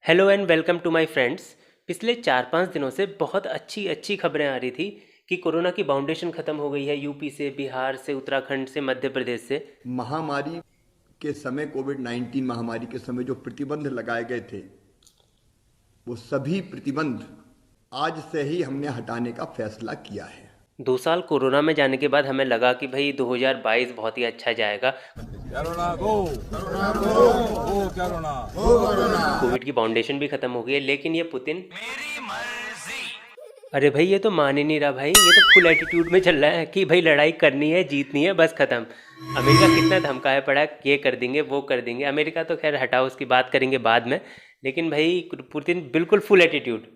Hello and welcome to my friends. पिछले 4-5 दिनों से बहुत अच्छी अच्छी खबरें आ रही थी कि कोरोना की बाउंडेशन ख़त्म हो गई है। यूपी से, बिहार से, उत्तराखंड से, मध्य प्रदेश से। महामारी के समय कोविड-19 महामारी के समय जो प्रतिबंध लगाए गए थे वो सभी प्रतिबंध आज से ही हमने हटाने का फैसला किया है। 2 साल कोरोना में जाने के बाद हमें लगा कि भाई 2022 बहुत ही अच्छा जाएगा। कोरोना गो, कोरोना गो, गो कोरोना, गो कोरोना। कोविड की बाउंडेशन भी ख़त्म हो गई है, लेकिन ये पुतिन, अरे भाई ये तो मान ही नहीं रहा भाई। ये तो फुल एटीट्यूड में चल रहा है कि भाई लड़ाई करनी है, जीतनी है, बस ख़त्म। अमेरिका कितना धमकाया पड़ा है, ये कर देंगे, वो कर देंगे। अमेरिका तो खैर हटाओ, उसकी बात करेंगे बाद में। लेकिन भाई पुतिन बिल्कुल फुल एटीट्यूड।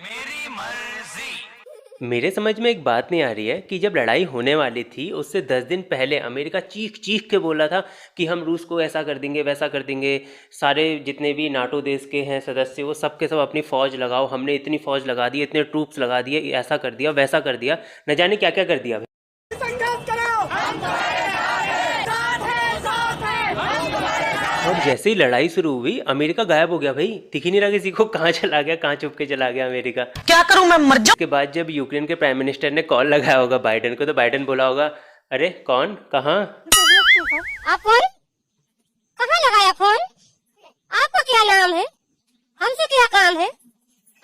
मेरे समझ में एक बात नहीं आ रही है कि जब लड़ाई होने वाली थी उससे 10 दिन पहले अमेरिका चीख चीख के बोला था कि हम रूस को ऐसा कर देंगे, वैसा कर देंगे। सारे जितने भी नाटो देश के हैं सदस्य, वो सब के सब अपनी फ़ौज लगाओ, हमने इतनी फ़ौज लगा दी, इतने ट्रूप्स लगा दिए, ऐसा कर दिया, वैसा कर दिया, न जाने क्या क्या कर दिया। और जैसे ही लड़ाई शुरू हुई अमेरिका गायब हो गया भाई। दिख ही नहीं रहा किसी को, कहाँ चला गया, कहाँ छुप के चला गया अमेरिका। क्या करूं मैं, मर जाऊं। उसके बाद जब यूक्रेन के प्राइम मिनिस्टर ने कॉल लगाया होगा बाइडेन को, तो बाइडेन बोला होगा, अरे कौन, कहाँ? आप कौन? कहाँ लगाया फोन? आपका क्या नाम है? हमसे क्या काम है?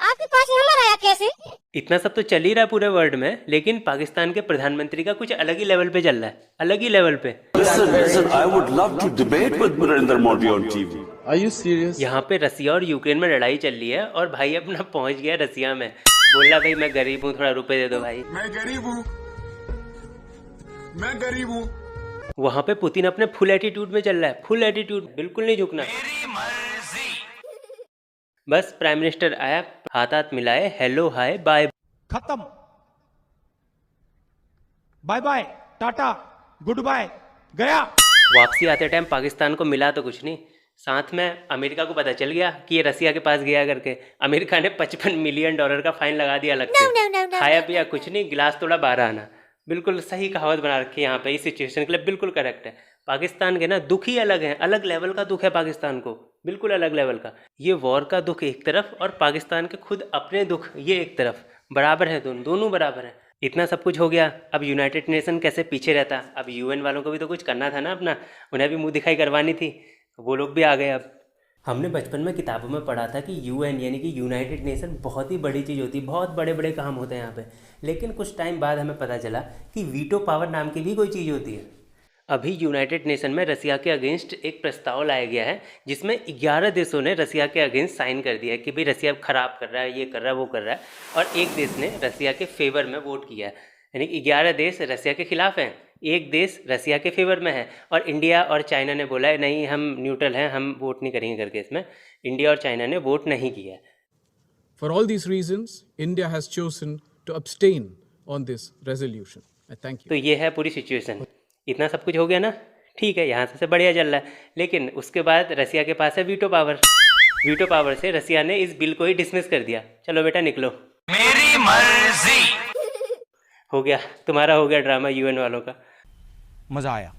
आपके पास नंबर आया कैसे? इतना सब तो चल ही रहा है पूरे वर्ल्ड में, लेकिन पाकिस्तान के प्रधानमंत्री का कुछ अलग ही लेवल पे चल रहा है, अलग ही लेवल पे। Listen, I would love to debate with Narendra Modi on TV. Are you serious? यहाँ पे रसिया और यूक्रेन में लड़ाई चल रही है और भाई अपना पहुंच गया रसिया में। बोला भाई मैं गरीब हूँ, थोड़ा रुपए दे दो भाई। मैं गरीब हूँ, मैं गरीब हूँ। वहाँ पे पुतिन अपने फुल एटीट्यूड में चल रहा है, फुल एटीट्यूड, बिल्कुल नहीं झुकना। बस प्राइम मिनिस्टर आया, हाथ हाथ मिलाए, हेलो हाय बाय। खत्म, bye bye, tata, goodbye, गया। वापसी आते टाइम पाकिस्तान को मिला तो कुछ नहीं, साथ में अमेरिका को पता चल गया कि ये रसिया के पास गया करके। अमेरिका ने $55 मिलियन का फाइन लगा दिया अलग से। खाया पिया कुछ नहीं, गिलास तोड़ा बाहर आना। बिल्कुल सही कहावत बना रखी है यहाँ पे, इस सिचुएशन के लिए बिल्कुल करेक्ट है। पाकिस्तान के ना दुख ही अलग है, अलग लेवल का दुख है पाकिस्तान को, बिल्कुल अलग लेवल का। ये वॉर का दुख एक तरफ और पाकिस्तान के खुद अपने दुख ये एक तरफ, बराबर है, दोनों बराबर है। इतना सब कुछ हो गया, अब यूनाइटेड नेशन कैसे पीछे रहता। अब यूएन वालों को भी तो कुछ करना था ना अपना, उन्हें भी मुंह दिखाई करवानी थी, वो लोग भी आ गए। अब हमने बचपन में किताबों में पढ़ा था कि यूएन यानी कि यूनाइटेड नेशन बहुत ही बड़ी चीज़ होती है, बहुत बड़े बड़े काम होते हैं यहाँ पे। लेकिन कुछ टाइम बाद हमें पता चला कि वीटो पावर नाम की भी कोई चीज़ होती है। अभी यूनाइटेड नेशन में रसिया के अगेंस्ट एक प्रस्ताव लाया गया है, जिसमें 11 देशों ने रसिया के अगेंस्ट साइन कर दिया है कि भाई रसिया ख़राब कर रहा है, ये कर रहा है, वो कर रहा है। और एक देश ने रसिया के फेवर में वोट किया है, यानी कि 11 देश रसिया के खिलाफ हैं, एक देश रसिया के फेवर में है। और इंडिया और चाइना ने बोला है नहीं, हम न्यूट्रल हैं, हम वोट नहीं करेंगे करके। इसमें इंडिया और चाइना ने वोट नहीं किया है। For all these reasons, India has chosen to abstain on this resolution. I thank you. तो ये है पूरी सिचुएशन। इतना सब कुछ हो गया ना, ठीक है, यहाँ से बढ़िया चल रहा है। लेकिन उसके बाद रसिया के पास है वीटो पावर। वीटो पावर से रसिया ने इस बिल को ही डिसमिस कर दिया, चलो बेटा निकलो, मेरी मर्जी। हो गया, तुम्हारा हो गया ड्रामा यूएन वालों का। मजा आया।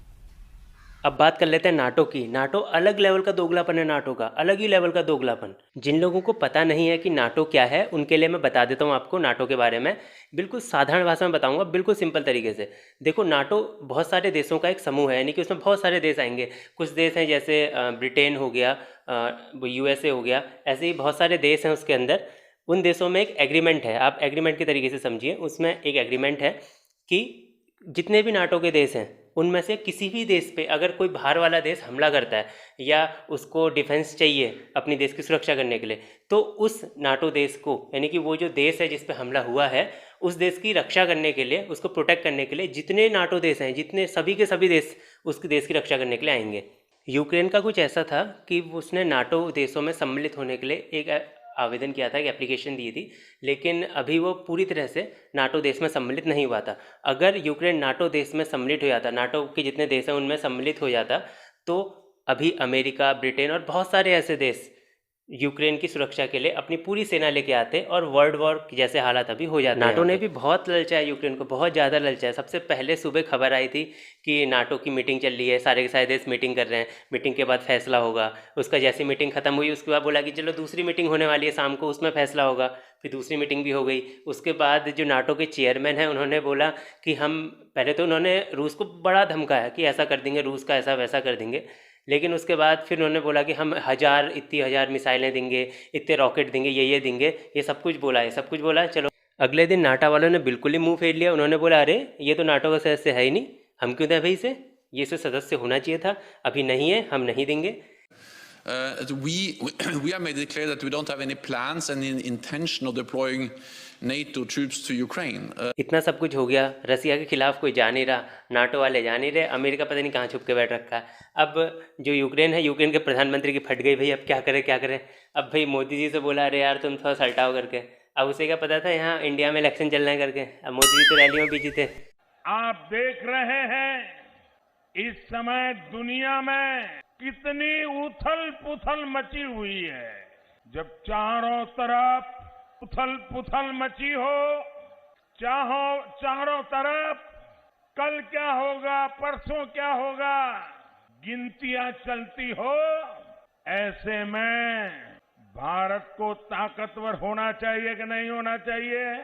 अब बात कर लेते हैं नाटो की। नाटो अलग लेवल का दोगलापन है, नाटो का अलग ही लेवल का दोगलापन। जिन लोगों को पता नहीं है कि नाटो क्या है, उनके लिए मैं बता देता हूँ आपको नाटो के बारे में। बिल्कुल साधारण भाषा में बताऊंगा, बिल्कुल सिंपल तरीके से। देखो, नाटो बहुत सारे देशों का एक समूह है, यानी कि उसमें बहुत सारे देश आएंगे। कुछ देश हैं जैसे ब्रिटेन हो गया, यूएसए हो गया, ऐसे ही बहुत सारे देश हैं उसके अंदर। उन देशों में एक एग्रीमेंट है, आप एग्रीमेंट के तरीके से समझिए। उसमें एक एग्रीमेंट है कि जितने भी नाटो के देश हैं उनमें से किसी भी देश पे अगर कोई बाहर वाला देश हमला करता है या उसको डिफेंस चाहिए अपनी देश की सुरक्षा करने के लिए, तो उस नाटो देश को, यानी कि वो जो देश है जिस पे हमला हुआ है, उस देश की रक्षा करने के लिए, उसको प्रोटेक्ट करने के लिए जितने नाटो देश हैं, जितने सभी के सभी देश उसके देश की रक्षा करने के लिए आएंगे। यूक्रेन का कुछ ऐसा था कि उसने नाटो देशों में सम्मिलित होने के लिए एक आवेदन किया था, एक एप्लीकेशन दी थी, लेकिन अभी वो पूरी तरह से नाटो देश में सम्मिलित नहीं हुआ था। अगर यूक्रेन नाटो देश में सम्मिलित हो जाता, नाटो के जितने देश हैं उनमें सम्मिलित हो जाता, तो अभी अमेरिका, ब्रिटेन और बहुत सारे ऐसे देश यूक्रेन की सुरक्षा के लिए अपनी पूरी सेना लेके आते और वर्ल्ड वॉर जैसे हालात अभी हो जाते। नाटो ने भी बहुत ललचा है यूक्रेन को, बहुत ज़्यादा ललचा है। सबसे पहले सुबह खबर आई थी कि नाटो की मीटिंग चल रही है, सारे के सारे देश मीटिंग कर रहे हैं, मीटिंग के बाद फैसला होगा। उसका जैसी मीटिंग खत्म हुई उसके बाद बोला कि चलो दूसरी मीटिंग होने वाली है शाम को, उसमें फैसला होगा। फिर दूसरी मीटिंग भी हो गई। उसके बाद जो नाटो के चेयरमैन हैं उन्होंने बोला कि हम, पहले तो उन्होंने रूस को बड़ा धमकाया कि ऐसा कर देंगे, रूस का ऐसा वैसा कर देंगे। लेकिन उसके बाद फिर उन्होंने बोला कि हम इतनी हज़ार मिसाइलें देंगे, इतने रॉकेट देंगे, ये देंगे, ये सब कुछ बोला है, सब कुछ बोला है। चलो अगले दिन नाटो वालों ने बिल्कुल ही मुंह फेर लिया। उन्होंने बोला अरे ये तो नाटो का सदस्य है ही नहीं, हम क्यों दें भाई इसे, ये इसे सदस्य होना चाहिए था, अभी नहीं है, हम नहीं देंगे। We have made it clear that we don't have any plans and intention of deploying NATO troops to Ukraine. इतना सब कुछ हो गया, रसिया के खिलाफ कोई जा नहीं रहा, नाटो वाले जा नहीं रहे, अमेरिका पता नहीं कहाँ छुप के बैठ रखा है। अब जो यूक्रेन है, यूक्रेन के प्रधानमंत्री की फट गई भाई, अब क्या करें। अब भाई मोदी जी से बोला अरे यार तुम थोड़ा सल्टाओ करके। अब उसे क्या पता था यहाँ इंडिया में इलेक्शन चल रहे हैं करके। अब मोदी जी तो रैली में बिजी थे। आप देख रहे हैं इस समय दुनिया में कितनी उथल पुथल मची हुई है। जब चारों तरफ उथल पुथल मची हो, चारों तरफ कल क्या होगा, परसों क्या होगा, गिनतियां चलती हो, ऐसे में भारत को ताकतवर होना चाहिए कि नहीं होना चाहिए?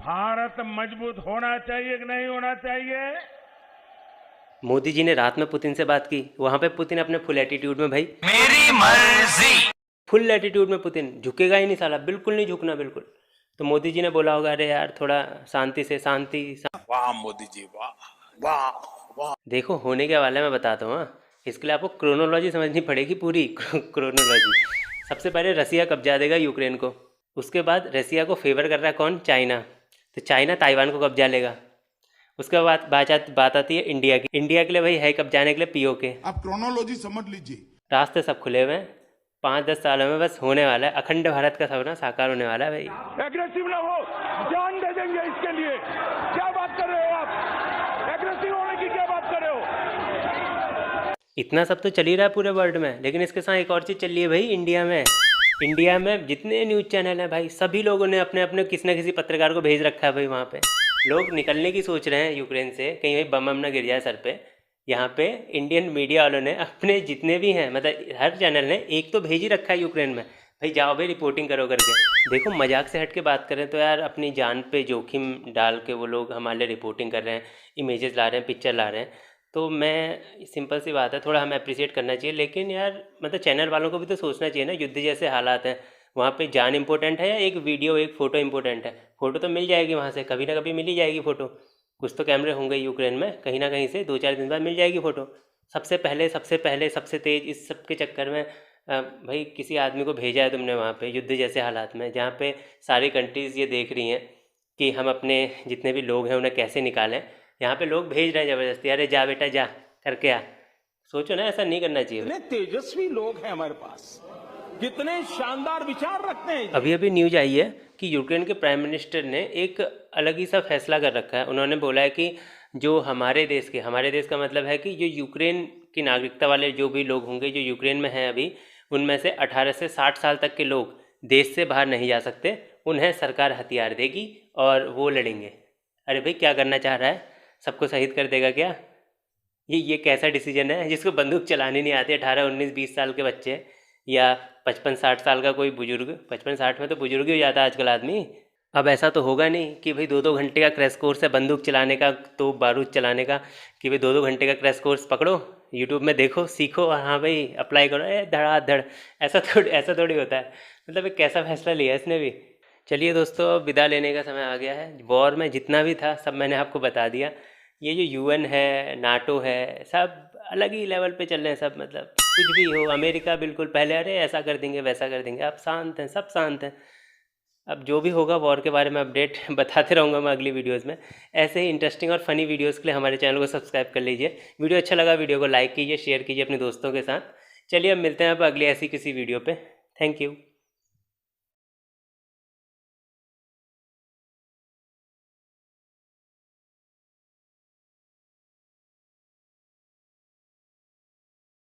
भारत मजबूत होना चाहिए कि नहीं होना चाहिए? मोदी जी ने रात में पुतिन से बात की, वहाँ पे पुतिन अपने फुल एटीट्यूड में, भाई मेरी मर्जी, फुल एटीट्यूड में पुतिन झुकेगा ही नहीं साला, बिल्कुल नहीं झुकना, बिल्कुल। तो मोदी जी ने बोला होगा अरे यार थोड़ा शांति से, वाह मोदी जी, वाह वाह वाह। देखो होने के वाला है, मैं बताता हूँ। इसके लिए आपको क्रोनोलॉजी समझनी पड़ेगी, पूरी क्रोनोलॉजी। सबसे पहले रसिया कब्जा देगा यूक्रेन को, उसके बाद रसिया को फेवर कर रहा है कौन? चाइना। तो चाइना ताइवान को कब्जा लेगा। उसके बाद बात आती है इंडिया की। इंडिया के लिए भाई है कब्जाने के लिए पीओके। आप क्रोनोलॉजी समझ लीजिए, रास्ते सब खुले हुए हैं, 5-10 सालों में बस होने वाला है, अखंड भारत का सपना साकार होने वाला है भाई। एग्रेसिव ना हो, जान दे देंगे इसके लिए। क्या बात कर रहे हो आप? एग्रेसिव होने की क्या बात कर रहे हो? इतना सब तो चल ही रहा है पूरे वर्ल्ड में, लेकिन इसके साथ एक और चीज़ चल रही है भाई इंडिया में। इंडिया में जितने न्यूज़ चैनल हैं भाई, सभी लोगों ने अपने अपने किसी न किसी पत्रकार को भेज रखा है भाई। वहाँ पे लोग निकलने की सोच रहे हैं यूक्रेन से, कहीं भाई बम ना गिर जाए सर पे। यहाँ पे इंडियन मीडिया वालों ने अपने जितने भी हैं, मतलब हर चैनल ने एक तो भेज ही रखा है यूक्रेन में, भाई जाओ भाई रिपोर्टिंग करो करके। देखो मजाक से हट के बात करें तो यार अपनी जान पे जोखिम डाल के वो लोग हमारे लिए रिपोर्टिंग कर रहे हैं, इमेजेस ला रहे हैं, पिक्चर ला रहे हैं। तो मैं, सिंपल सी बात है, थोड़ा हमें अप्रिशिएट करना चाहिए। लेकिन यार मतलब चैनल वालों को भी तो सोचना चाहिए ना, युद्ध जैसे हालात हैं, वहाँ पे जान इंपॉर्टेंट है या एक वीडियो, एक फ़ोटो इंपॉर्टेंट है? फ़ोटो तो मिल जाएगी वहाँ से, कभी ना कभी मिल ही जाएगी फ़ोटो। कुछ तो कैमरे होंगे यूक्रेन में, कहीं ना कहीं से 2-4 दिन बाद मिल जाएगी फ़ोटो। सबसे पहले सबसे तेज़, इस सब के चक्कर में भाई किसी आदमी को भेजा है तुमने वहाँ पे युद्ध जैसे हालात में, जहाँ पे सारी कंट्रीज़ ये देख रही हैं कि हम अपने जितने भी लोग हैं उन्हें कैसे निकालें। यहाँ पे लोग भेज रहे हैं ज़बरदस्ती, अरे जा बेटा जा करके आ। सोचो ना, ऐसा नहीं करना चाहिए। कितने तेजस्वी लोग हैं हमारे पास, कितने शानदार विचार रखते हैं। अभी न्यूज आई है कि यूक्रेन के प्राइम मिनिस्टर ने एक अलग ही सा फैसला कर रखा है। उन्होंने बोला है कि जो हमारे देश का मतलब है कि जो यूक्रेन की नागरिकता वाले जो भी लोग होंगे जो यूक्रेन में हैं अभी, उनमें से 18 से 60 साल तक के लोग देश से बाहर नहीं जा सकते। उन्हें सरकार हथियार देगी और वो लड़ेंगे। अरे भाई क्या करना चाह रहा है? सबको शहीद कर देगा क्या? ये कैसा डिसीजन है? जिसको बंदूक चलानी नहीं आती, 18, 19, 20 साल के बच्चे या 55-60 साल का कोई बुजुर्ग, 55-60 में तो बुजुर्ग ही हो जाता है आजकल आदमी। अब ऐसा तो होगा नहीं कि भाई 2-2 घंटे का क्रैश कोर्स है बंदूक चलाने का, तो बारूद चलाने का, कि भाई 2-2 घंटे का क्रैश कोर्स पकड़ो, यूट्यूब में देखो, सीखो और हाँ भाई अप्लाई करो, धड़ाधड़। ऐसा थोड़ी होता है। मतलब एक कैसा फैसला लिया इसने भी। चलिए दोस्तों, अब विदा लेने का समय आ गया है। वॉर में जितना भी था सब मैंने आपको बता दिया। ये जो यूएन है, नाटो है, सब अलग ही लेवल पे चल रहे हैं सब। मतलब कुछ भी हो, अमेरिका बिल्कुल पहले अरे ऐसा कर देंगे वैसा कर देंगे, अब शांत हैं, सब शांत हैं। अब जो भी होगा वॉर के बारे में अपडेट बताते रहूँगा मैं अगली वीडियोस में। ऐसे ही इंटरेस्टिंग और फनी वीडियोस के लिए हमारे चैनल को सब्सक्राइब कर लीजिए। वीडियो अच्छा लगा वीडियो को लाइक कीजिए, शेयर कीजिए अपने दोस्तों के साथ। चलिए अब मिलते हैं अब अगली ऐसी किसी वीडियो पे। Thank you.